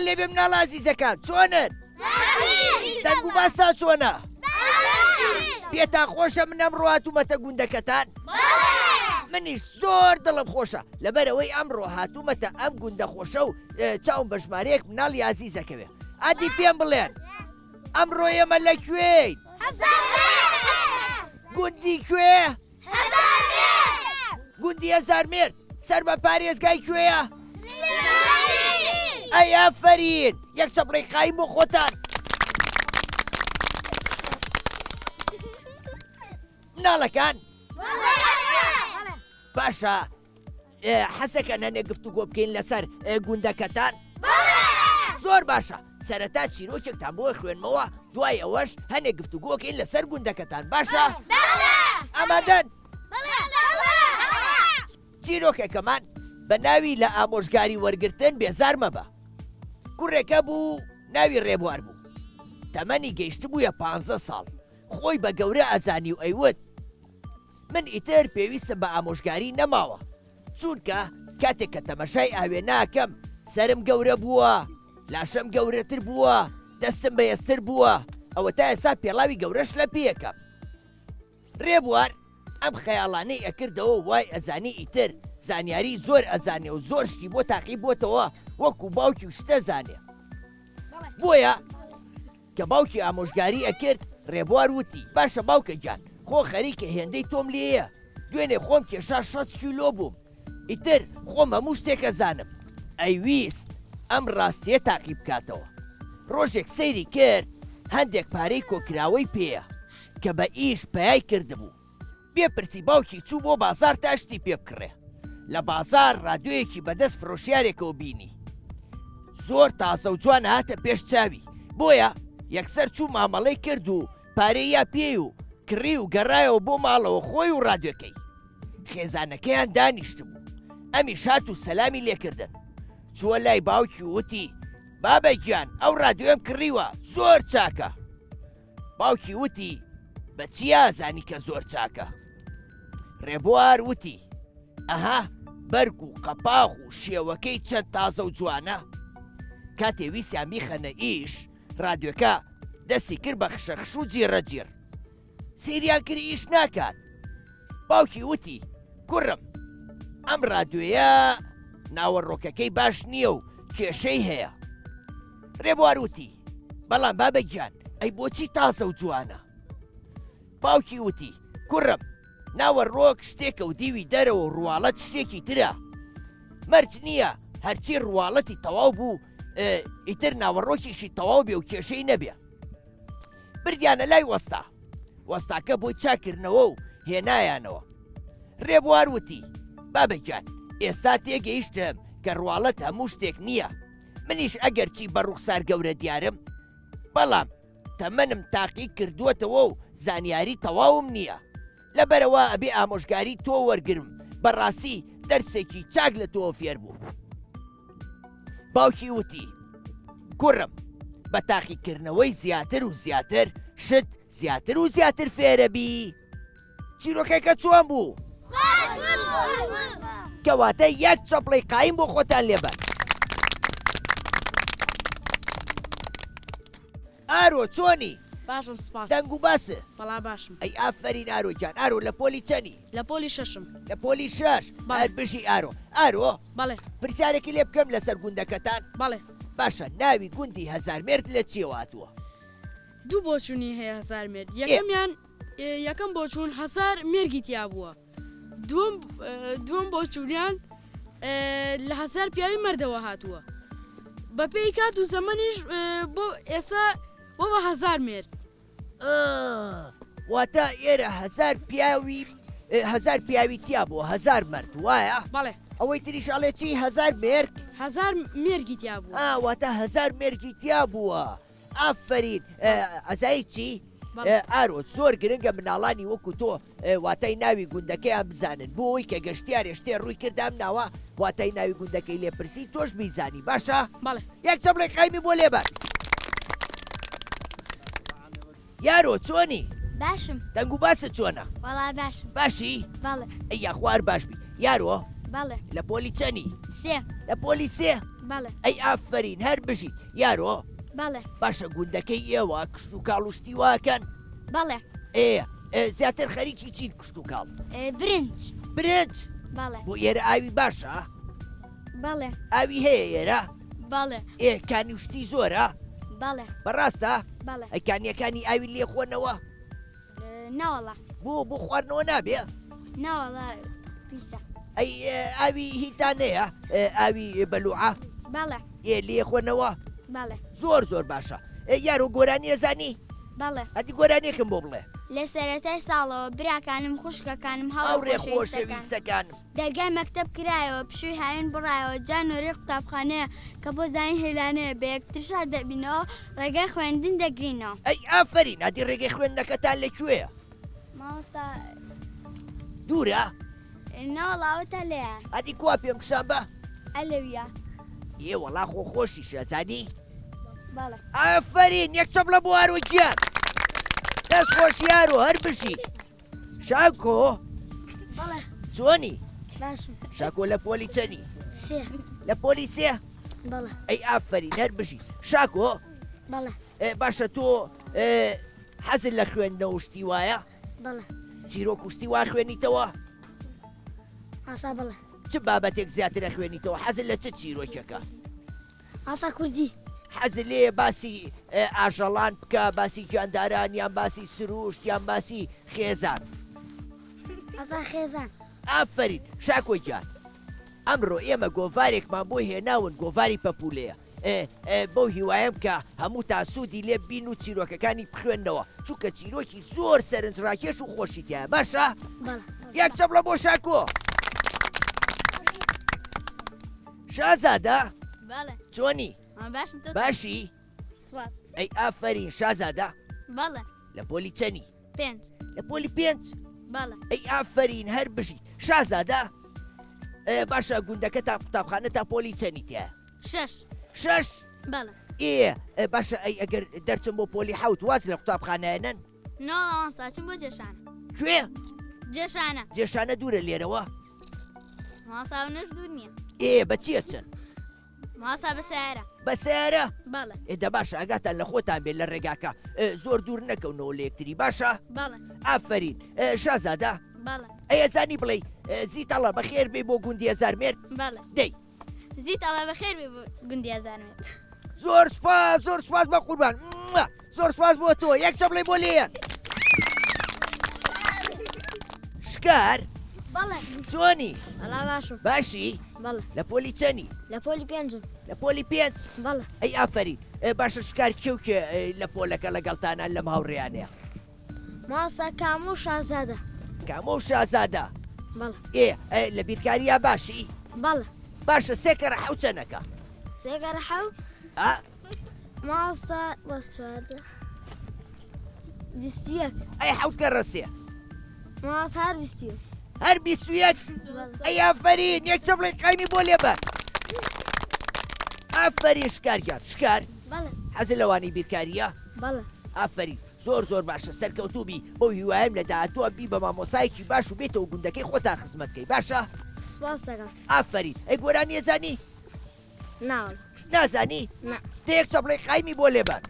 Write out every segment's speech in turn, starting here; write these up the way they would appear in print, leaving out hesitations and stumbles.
لێبێ مناڵە ئازیزەکان چۆنن؟ دەنگ و باسا چۆنە؟ پێتان خۆشە من ئەمڕۆ هاتوومەتە گوندەکەتان؟ منیش زۆر دڵم خۆشە لەبەرەوەی ئەمڕۆ هاتوومەتە ئەم گوندە خۆشە و چاوم بە ژمارەیەک مناڵی ئازیزەکەوێ ئادی پێم بڵێن ئەمڕۆ ئێمە لەکوێین؟ گوندی کوێ؟ گوندی هەزارمێرد سەر بە پارێزگای کوێیە؟ ئەی ئافەرین یەک چەپڕی قایم بۆ خۆتان مناڵەکان باشە حەسەکەن هەنێ گفتوگۆ بکەین لەسەر گوندەکەتان زۆر باشە سەرەتا چیرۆکێکتان بۆ خوێنمەوە دوای ئەوەش هەنێ گفتوگۆکەین لەسەر گوندەکەتان باشە؟ ئامادەن؟ چیرۆکێکەمان بە ناوی لە ئامۆژگاری وەرگرتن بێزار مەبە کوڕێکە بوو ناوی ڕێبوار بوو تەمەنی گەیشت بوویە 15 ساڵ خۆی بە گەورە ئەزانی و ئەیوت من ئیتر پێویستم بە ئامۆژگاری نەماوە چونکە کاتێک کە تەمەشای ئاوێ ناکەم سرم گەورە بووە لاشەم گەورەتر بووە دەستم بەهێزتر بووە ئەوە تا ئێستا پێڵاوی گەورەش لە پێیەکەم ڕێبوار ئەم خەیاڵانەی ئەکردەوە وای ئەزانی ئیتر زانیاری زۆر ئەزانێ و زۆر شتی بۆ تاقی بۆتەوە وەکو باوکی و شتە زانێ بۆیە کە باوکی ئامۆژگاری ئەکرد ڕێبوار وتی باشە باوکە گیان خۆ خەریکە هێندەی تۆم لێیە دوێنێ خۆم کێشا 6 کیلۆ بووم ئیتر خۆم هەموو شتێکە زانم ئەیویست ئەم ڕاستیە تاقی بکاتەوە ڕۆژێک سەیری کرد هەندێک پارەی کۆکراوەی پێیە کە بە ئیش پەیای کردبوو بێپرسی باوکی چوو بۆ بازار تا شتی پێ بکڕێ لە بازار ڕادیۆیەکی بەدەست فرۆشیارێکەوە بینی زۆر تازە و جوان هاتە پێش چاوی بۆیە یەکسەر چوو مامەڵەی کرد و پارەی یا پێی و کڕی و گەڕایەوە بۆ ماڵەوە خۆی و ڕادیۆکەی خێزانەکەیان دانیشت بوو ئەمیش هات و سەلامی لێکردن چووە لای باوکی وتی بابە گیان ئەو ڕادیۆم کڕیوە زۆر چاکە باوکی وتی بە چیا زانی کە زۆر چاکە ڕێبوار وتی ئەها بەرگ و قەپاغ و شێوەکەی چەند تازە و جوانە کاتێ ویسیان بیخەنە ئیش ڕادیۆکە دەستی کرد بە خشەخش و جێڕەجێر سیریان کرد ئیش ناکات باوکی وتی کوڕم ئەم ڕادیۆیە ناوەڕۆکەکەی باش نییە و کێشەی هەیە ڕێبوار وتی بەڵام بابە گیان ئەی بۆچی تازە و جوانە باوکی وتی کوڕم ناوەڕۆک شتێکە و دیوی دەرەوە و ڕواڵەت شتێکی ترە مەرج نییە هەرچی ڕواڵەتی تەواو بوو ئیتر ناوەڕۆکیشی تەواو بێ و کێشەی نەبێ بردیانە لای وەستا وەستاکە بۆی چاکردنەوە و هێنایانەوە ڕێبوار وتی بابەگیان ئێستا تێگەیشتم کە ڕواڵەت هەموو شتێک نییە منیش ئەگەر چی بە ڕوخسار گەورە دیارم بەڵام تەمەنم تاقی کردووەتەوە و زانیاری تەواوم نییە لەبەرەوە ئەبێ ئامۆژگاری تۆ وەرگرم بەڕاستی دەرسێکی چاک لە تۆ فێر بوو باوکی وتی کوڕم بە تاقیکردنەوەی زیاتر و زیاتر شت زیاتر و زیاتر فێرەبی چیرۆکەکە چۆن بوو؟ کەواتە یەک چەپڵی قایم بۆ خۆتان لێبەر ئارۆ چۆنی؟ باشم سپاس دەنگ و باسە بەڵا باشم ئەی ئافەرین ئارۆجان ئارۆ لە پۆلی چەنی؟ لە پۆلی شەشم لە پۆلی شەش هەر بژی ئارۆ ئارۆ بەڵێ پرسیارێکی لێ بکەم لەسەر گوندەکەتان بەڵێ باشە ناوی گوندی هەزارمێرد لە چیەوە هاتووە؟ دوو بۆچوونی هەیە هەزارمێرد یەکەمیان یەکەم بۆچوون هەزار مێرگی تیا بووە دووەم بۆچوونیان لە هەزار پیاوی مەردەوە هاتووە بە پێی کات و زەمەنیش بۆ ئێستا بۆ بە هەزار مێرد واتە ئێرە هەزار پیاوی تیا بووە هەزار مرد وایە؟ بەڵێ ئەوەی تریشاڵێ چی هەزار مێرگ؟ هەزار مێرگی تیا بووە واتە هەزار مێرگی تیا بووە ئافرین ئەزایی چی؟ ئارۆ زۆر گرنگە مناڵانی وەکو تۆ واتای ناوی گوندەکەیان بزانن بۆی کە گەشتیارێ شتێ ڕووی کردام ناوە واتای ناوی گوندەکەی لێپرسی تۆش بیزانی باشە؟ بەڵێ یەک چەپڵی قایمی بۆ لێبەر یارۆ چۆنی؟ باشم دەنگ و باسە چۆنە؟ وەڵا باشم باشی؟ بەڵێ ئەی یاخوار باش بی یارۆ بەڵێ لە پۆلی چەنی؟ سێ لە پۆلی سێ بەڵێ ئەی ئافرین هەر بژیت یارۆ بەڵێ باشە گوندەکەی ئێوە کشت و کاڵشتی واکەن بەڵێ زیاتر خەریکی چین کشت و کاڵ برنج برنج بەڵێ بۆ ئێرە ئاوی باشە بەڵێ ئاوی هەیە ئێرە بەڵێ کانی شتی زۆرە بەڵێ بەڕاستە بەڵێ ئەیکانیەکانی ئاوی لێخۆنەوە ناوەڵە بۆ خواردنەوە نابێ ناوەڵە پیسە ئەی ئاوی هیتانەیە ئاوی بەلوعە بەڵێ لێخۆنەوە بەڵێ زۆر باشە یارۆ گۆرانی ئەزانی بەڵێ ئەتی گۆرانێکم بۆ بڵێ لە سەرەتای ساڵەوە براکانم خوشکەکانم ئەو ڕێ هاوڕێ خۆشەویستەکانم دەرگای مەکتب کرایەوە پشووی هاوێن بڕایەوە جانۆری قوتابخانەیە کە بۆ زانی هێلانەیە بە یەکترشا دەبینەوە ڕێگای خوێندن دەگرینەوە ئەی ئافرین ئەدی ڕێگەی خوێندنەکەتان لەکوێیە ماوەستا دوورە ناوەڵاوەتە لێە ئەدی کوا پێم کشان بە ئەلەویە وەڵا خۆشی شەزانی بەڵێ ئافرین یەک چەپ لە بۆ هەروەکیان دەست خۆشیار و هەر بشی شاکۆ بەڵێ چۆنی باشم شاکۆ لە پۆلی چەنی سێ لە پۆلی سێ بەڵێ ئەی ئافرین هەر بشی شاکۆ بەڵێ باشە تۆ حەزت لە خوێندنەوە شتی وایە بەڵێ چیرۆک شتی وا خوێنیتەوە ئاسا بڵێ چ بابەتێک زیاتر خوێنیتەوە حەزت لە چ چیرۆکێکە ئاسا کوردی حەزت لێ باسی ئاژەڵان بکە باسی گیانداران یان باسی سروشت یان باسی خێزان ئاسا خێزان ئافرین شاکۆی گیان ئەمڕۆ ئێمە گۆڤارێکمان بۆ هێناون گۆڤاری پەپولەیە بەو هیوایم کە هەموو تا سوودی لێ بین و چیرۆکەکانی بخوێندنەوە چووکە چیرۆکی زۆر سەرنجڕاکێش و خۆشیتیە باشە بەڵێ یەک چەپ لە بۆ شاکۆ شازادە بەڵێ چۆنی باشم تۆ باشی سوات ئەی ئافرین شازادە بەڵێ لە پۆلی چەنی 5 لە پۆلی 5 بەڵێ ئەی ئافرین هەر بژی شازادە باشە گوندەکە تا قوتابخانە تا پۆلی چەنیتە 6 6 بەڵێ باشە ئەی ئەگەر دەرچم بۆ پۆلی حوت واز لە قوتابخانەیەنن ناوەوان ساچم بۆ جێشانە کوێ جێشانە جێشانە دوورە لێرەوە ماساونەش دوور نییە بە چیە چن ماسا بەسیارە بە سیارە بەڵێ ئێدە باشە ئەگاتان لە خۆتان بێت لە ڕێگاکە زۆر دوور نەکەونەوە لە یەکتری باشە بەڵێ ئافرین شازادە بەڵێ ئەزانی بڵێ زیتەڵە بەخێر بێ بۆ گوندی هەزار مێرد بەڵێ دەی زیت ئەڵە بەخێر بێ بۆ گوندی ئەزانوێت زۆر سپاس بە قوربان زۆر سپاس بۆ تۆ یەک چەپڵی بۆ لێن شکار بەڵێ چۆنی ئەلا باشم باشی بەڵێ لە پۆلی چەنی لە پۆلی پێنجم لە پۆلی 5 بەڵێ ئەی ئافرین باشە شکار کێوکێ لە پۆلەکە لەگەڵتانان لەم هاوڕێیانەیە ماسا کام و شازادە کامۆ شازادە بەڵێ لە بیرکاریە باشی بەڵێ باشە سێکەڕە حوچەنەکە سێگەرە حەو ماسا بەستوادە بیستیەک ئەی حوتکە ڕەسێ ماس هەر بیستیە هەر 21 ئەی ئافرین یەک چەپڵی قایمی بۆ لێبەر ئافرین شکارگیان شکار بەڵێ حەزی لەوانی بیرکاریە بەڵێ ئافرین زۆر باشە سەرکەوتوبی بەو هیوایم لە داهاتووە بی بە مامۆسایەکی باش و بێتەوە گوندەکەی خۆتان خزمەتکەی باشە سپاس دەکەم ئافرین ئەی گۆرانی ێزانی ناوەڵ نازانی نا دەیەک چەپڵی قایمی بۆ لێبەر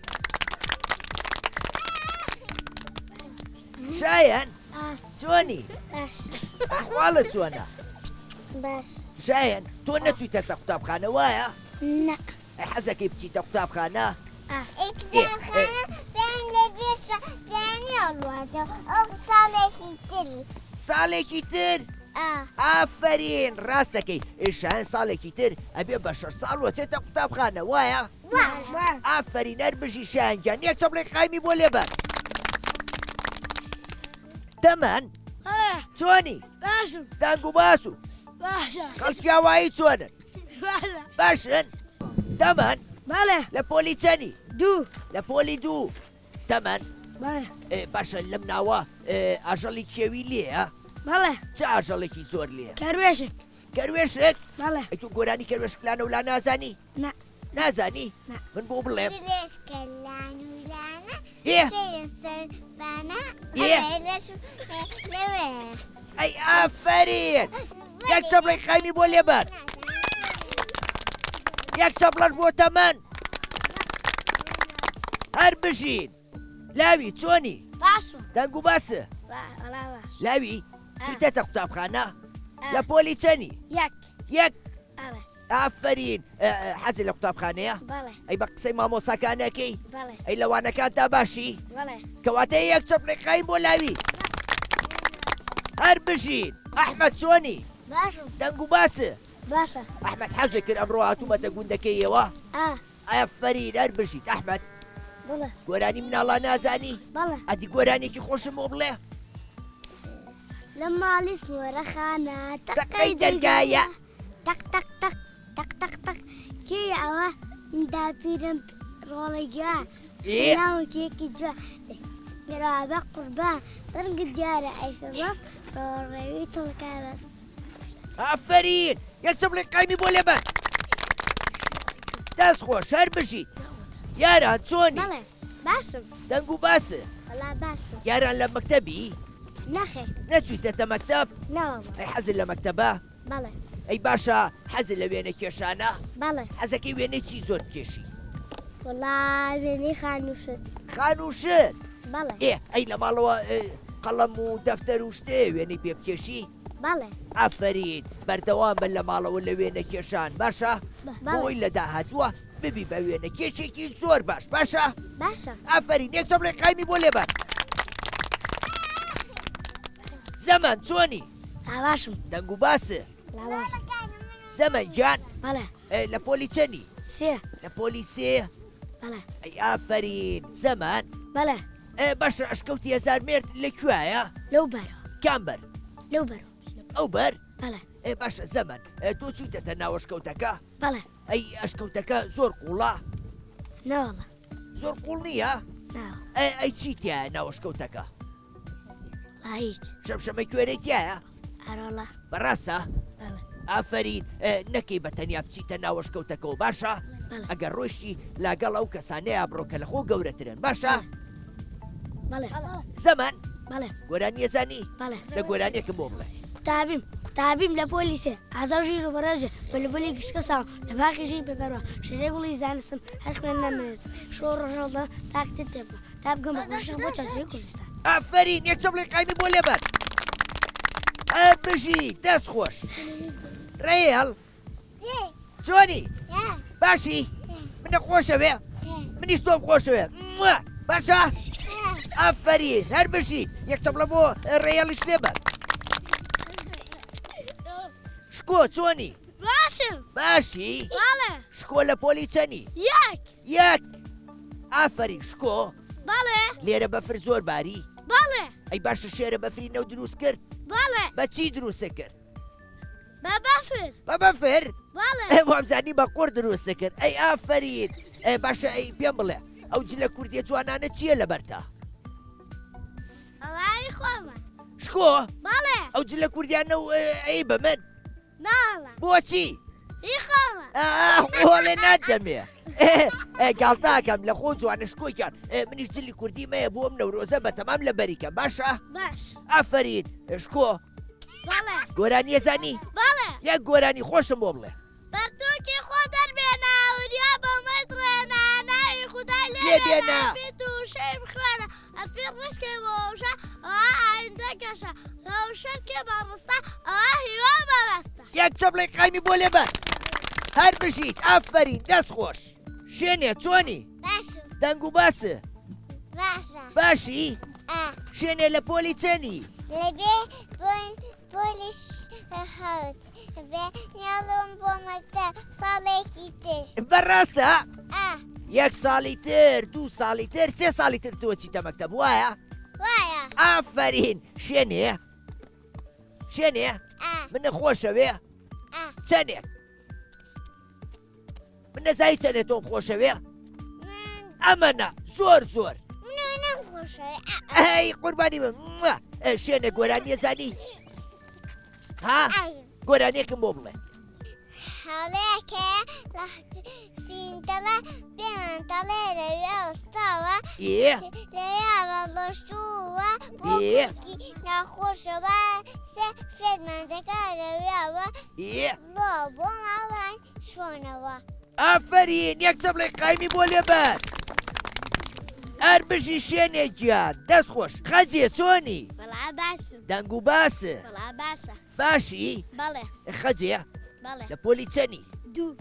شایەن چۆنی باش ئەحواڵت چۆنە باش شایەن تۆ نەچوویتە تە قوتابخانە وایە نا ئەی حەزەکەی بچیتە قوتابخانە ئیکدامخانە پێیان لە بێشە پیانی هەڵواتە ئەو ساڵێکی تری ساڵێکی تر ئافرین ڕاستەکەی ئێشان ساڵێکی تر ئەبێ بە 6 ساڵ وەچێتە قوتابخانە وایە ئافرین هەر بژی شایەنجان یەک چەپڵی قایمی بۆ لێبەر تەمەن چۆنی باشم دەنگ و باس و باشە خەڵکیاوایی چۆنن باشە باشن تەمەن بەڵێ لە پۆلی چەنی دوو لە پۆلی 2 تەمەن بەڵێ باشە لەم ناوە ئاژەڵی کێوی لێە بەڵێ چه ئاژەڵێکی زۆر لێە کەروێشک کەروێشک بەڵێ تو گۆرانی کەروێشکلانە ولا نازانی نا نازانی نا. من بۆ بڵێم درێژکە لانولانە ئێ سەربانە لەوێ ئەی ئافرین یەک چەپڵی قایمی بۆ لێبەر یەک چەپڵەش بۆ تەمەن هەر بژین لاوی چۆنی باشە دەنگ و باسە وەڵا باش لاوی چوتەتە قوتابخانە لە پۆلی چەنی یەک یەک ئەڵێ ئافرین حەزی لە قوتابخانەیە بەڵێ ئەی بە قسەی مامۆساکانەکەی بەڵێ ئەی لەوانەکان تا باشی بەڵێ کەواتە یەک چەپڵی قایم بۆ لاوی هەر بژین ئەحمەد چۆنی باشم دەنگ و باسە باشە ئەحمەد حەزی کرد ئەمڕۆ هاتوومەتە گوندەکەیەوە ئەفرین هەر بژیت ئەحمەد بڵێ گۆرانی مناڵا نازانی بەڵێ ئەدی گۆرانێکی خۆشم بۆ بڵێ لە ماڵی سوۆرەخانە تەقەی دەرگایە تەق تەق تەق تەق تەق تەق کێ ئەوە داپیرم ڕۆڵێکگووە ئێ ناوکێکی جوە گەرابە قوربان ڕەنگە دیارە ئەیفەبە ڕۆڕێوی تڵکا بەس ئافرین یەک چەپڵی قایمی بۆ لێبەر دەست خۆش هەر بژیت یاران چۆنی بەڵێ باشم دەنگ و باسە وەڵا باشم یاران لە مەکتەبی نەخێ نەچوویتەتە مەکتەب نەوە ئەی حەزت لە مەکتەبە بەڵێ ئەی باشە حەزت لە وێنە کێشانە بەڵێ حەزەکەی وێنەی چی زۆر کێشی وەڵا وێنەی خانووشت خانووشت بەڵێ ئەی لە ماڵەوە قەڵەم و دەفتەر و شتێ وێنەی پێ بکێشی بەڵێ ئافرین بەردەوام بن لە ماڵەوە لە وێنە کێشان باشە بەڵێ بۆی لە داهاتووە ببی بە وێنە کێشێکی زۆر باش باشە باشە ئافرین یەک چەپڵی قایمی بۆ لێبەر زەمەن چۆنی باشم دەنگ و باسە لا باشم زەمەن گیان بەڵێ لە پۆلی چەنی سێ لە پۆلی سێ بەڵێ ئەی ئافرین زەمان بەڵێ باشە ئەشکەوتی هەزار مرد لەکوایە لەو بەرەوە کامبەر لەو بەرەوە ئەو بەر بەڵێ باشە زەمەن تۆ چووتەتە ناوەشکەوتەکە بەڵێ ئەی ئەشکەوتەکە زۆر قوڵە نەوەڵە زۆر قوڵ نییە ناوە ئەی چیتیە ناوەشکەوتەکە لا هیچ شەمشەمە کوێرەی تایە هەرۆڵە بەڕاستە بەڵێ ئافرین نەکەی بە تەنیا بچیتە ناوەشکەوتەکەەوە باشە بەڵێ ئەگەر ڕۆشتی لاگەڵ ئەو کەسانەیە بڕۆکە لە خۆ گەورەترن باشە بەڵێ زەمان بەڵێ گۆرانی ێزانی بەڵێ لە گۆرانێکم بۆ بڵێ قوتابیم لە پۆلیسێ ئازاژی ڕوبەرەژە بەلبلی گشتکە ساڵ لە باقیژی بەبەرەوە شەرێ گوڵی زانستم هەر خوێن نەمێنستم شۆ ڕۆژەڵدا تاکتێ تێبوو تا بگەم بە خۆشە بۆ چارچەی کوردستان ئافرین یەک چەپڵی قایمی بۆ لێبەر بژی دەست خۆش ڕێڵ چۆنی باشی منە خۆشەوێ منیش تۆم خۆشەوێ باشە ئافرین هەر بژیت یەک چەپڵە بۆ ڕێڵیش لێبەر شکۆ چۆنی باشم باشی بەڵێ شکۆ لە پۆلی چەنی یەک یەک ئافرین شکۆ بەڵێ لێرە بەفر زۆر باری بەڵێ ئەی باشە شێرە بەفری نەو دروست کرد بەڵێ بە چی دروستە کرد بە بەفر بە بەفر بەڵێ وامزانی بە قوڕ دروستە کرد ئەی ئافرین باشە ئەی پێم بڵێ ئەو جلە کوردیە جوانانە چییە لە بەرتا ئەوانی خۆمە شکۆ بەڵێ ئەو جلە کوردیانە و ئەی بە من ناڵە بۆچی ئیخۆڵە خۆڵێ نادەمێ گاڵتاکەم لە خۆ جوانە شکۆیان منیش جلی کوردی مەیە بۆم نەورۆزە بە تەمام لە بەریکەم باشە باش ئافرین شکۆ بەڵێ گۆرانی ێزانی بەڵێ یەک گۆرانی خۆشم بۆ بڵێ بەرتووکی خۆ دەربێنە وریا بەمەی درێنە ناوی خودای لێبێنە. لێبێنە تووشەی بخوێنە ئەفی ڕشکێ بۆشە ئایندە گەشە ڕەوشەکێ بەڕستە هیوا بەبەستە یەک چەپڵی قایمی بۆ لێبەر هەر بژیت ئافرین دەست خۆش شوێنێ چۆنی باشم دەنگ و باسە باشە باشی شوێنێ لە پۆلی چەنی لەبێ پۆلیش هەوت بێ نیاڵم بۆ مەکتەب ساڵێکی تر بەڕاستە یەک ساڵی تر دوو ساڵی تر سێ ساڵی تر تۆ چیتە مەکتەب وایە وایە ئافرین شوێنێ شوێنێ منە خۆشەوێ چەندێک من نەزایی چەندێک تۆم خۆشەوێ ئەمەە زۆر زۆر منو نەخۆشەوێ ئەی قوربانی بم شوێنە گۆرانی ێزانی ها گۆرانێکم بۆ بڵێ هەڵەیەکە لە سینتەڵە پێمان تەڵێ لەوێ وستاوە لەیاوە لۆشتووە بۆکی ناخۆشەوە سێ فێرماندەکە لەوێەوە بۆ ماڵان شۆنەوە ئافرین یەکچە بڵێ قایمی بۆ لێبەر ئەر بژی شوێنێکیان دەست خۆش خەجێ چۆنی بەڵا باشم دەنگ و باسە بەڵا باشە باشی بەڵێ خەجێ بەڵێ لە پۆلی چەنی دوو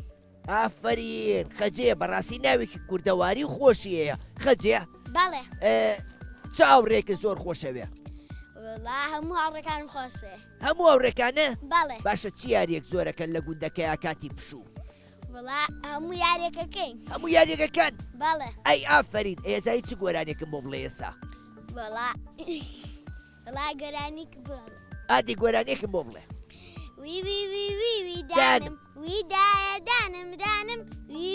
ئافرین خەجێ بەڕاستی ناوێکی کوردەواری خۆشیەیە خەجێ بەڵێ چاوڕێکە زۆر خۆشەوێ وڵا هەموو هاوڕێکانم خۆشێ هەموو ئەوڕێکانە بەڵێ باشە چی یاریەک زۆرەکەن لە گوندەکەیە کاتی پشوو وڵا هەموو یارێکەکەین هەموو یاریەکەکان بەڵێ ئەی ئافرین ئێزایی چ گۆرانێکم بۆ بڵێ ئێسا وڵا وڵا گەرانیک بڵێ ئادی گۆرانێکم بۆ بڵێ وی وی وی وی وی دانم وی دایە دانم دانم وی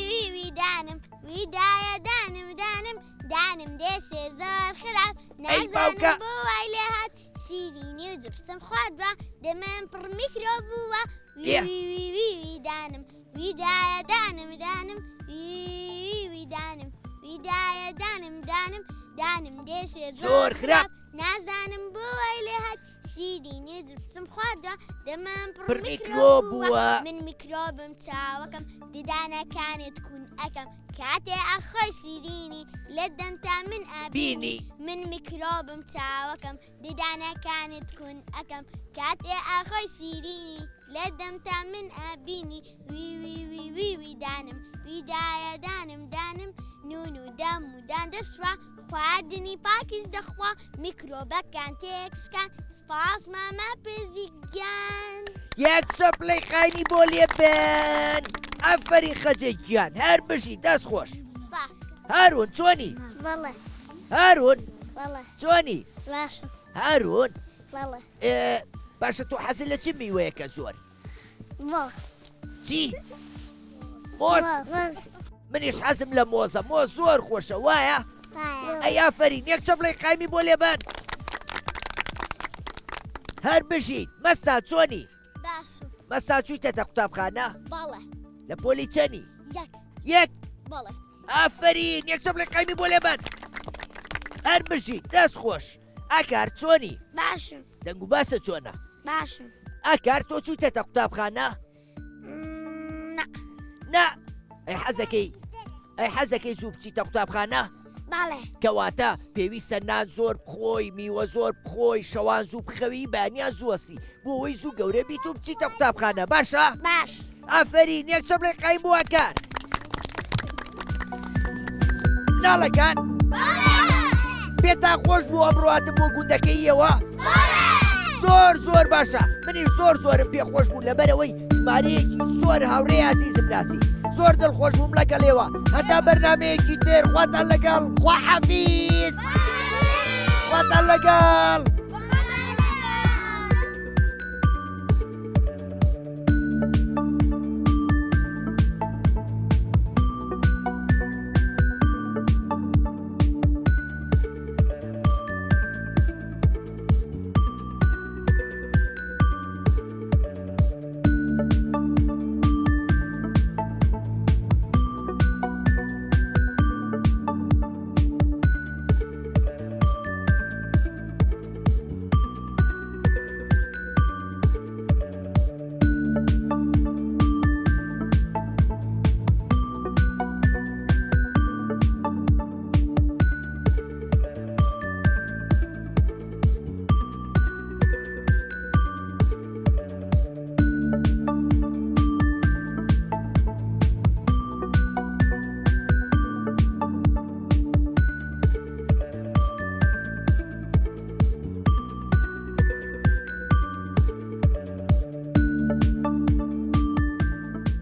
وی وی دانم وی دایە دانم دانم دانم دێشێ زۆر خراپ نازانم بۆ وای لێ هات شیرینی و جبسم خواردوە دەمەم پڕ میکرۆ بووە وی وی وی وی دانم وی دایە دانم دانم وی وی دانم وی دایە دانم دانم دانم دێشێ زۆر خراپ نازانم بۆ وای لێ هات شیرینی و جبسم خواردوە دەمەم پڕ میکرۆ بووە من میکرۆبم چاوەکەم ددانەکانت کوون ئەەکەم کاتێ ئەخۆی شیرینی لە دەمتا من ئابینی من میکرۆبم چاوەکەم ددانەکانت کوون ئەەکەم کاتێ ئەخۆی شیرینی لە دەمتا من ئابینی وی وی وی وی وی دانم وی دایە دانم دانم نون و دەم و داندەسوە خواردنی پاکیش دەخوا میکرۆبەکان تێکشکان سپاس مامە پزیگیان یەک چەپڵەی قایمی بۆ لێبن ئەفەری خەجێکیان هەر بژی دەست خۆش هارون چۆنی بەڵێ هارون بەڵێ چۆنی باشە هارون بەڵێ باشە تۆ حەزت لە چ میوەیەکە زۆر مۆز چی مۆز منیش حەزم لە مۆزە مۆز زۆر خۆشە وایە ئەی ئافرین یەک چەپڵەی قایمی بۆ لێبن هەر بژیت مەستا چۆنی باشم مەستا چوویتەتە قوتابخانە بەڵێ لە پۆلی چەنی یەک یەک بەڵێ ئافرین یەک چەپڵەی قایمی بۆ لێبن هەر بژیت دەست خۆش ئاکار چۆنی باشم دەنگ و باسە چۆنە باشم ئاکار تۆ چوویتەتە قوتابخانە نا ئەی حەزەکەی زوو بچیتە قوتابخانە بەڵێ کەواتە پێویستە نان زۆر بخۆی میوە زۆر بخۆی شەوان زوو بخەوی بانیان زووەسی بۆ ئەوەی زوو گەورە بیت و بچیتە قوتابخانە باشە باش ئافرین یەک چەپڵەی قایم بۆ ئاکار ناڵەکان پێتان خۆش بوو ئەمڕۆهاتم بۆ گوندەکەیەوە زۆر زۆر باشە منیش زۆرم پێخۆش بوو لەبەرەوەی ژمارەیەکی زۆر هاوڕێی عزیزم ناسی زۆر دڵخۆش بووم لەگەڵێوە هەتا بەرنامەیەکی تر خواتان لەگەڵ خواحەفیز خواتان لەگەڵ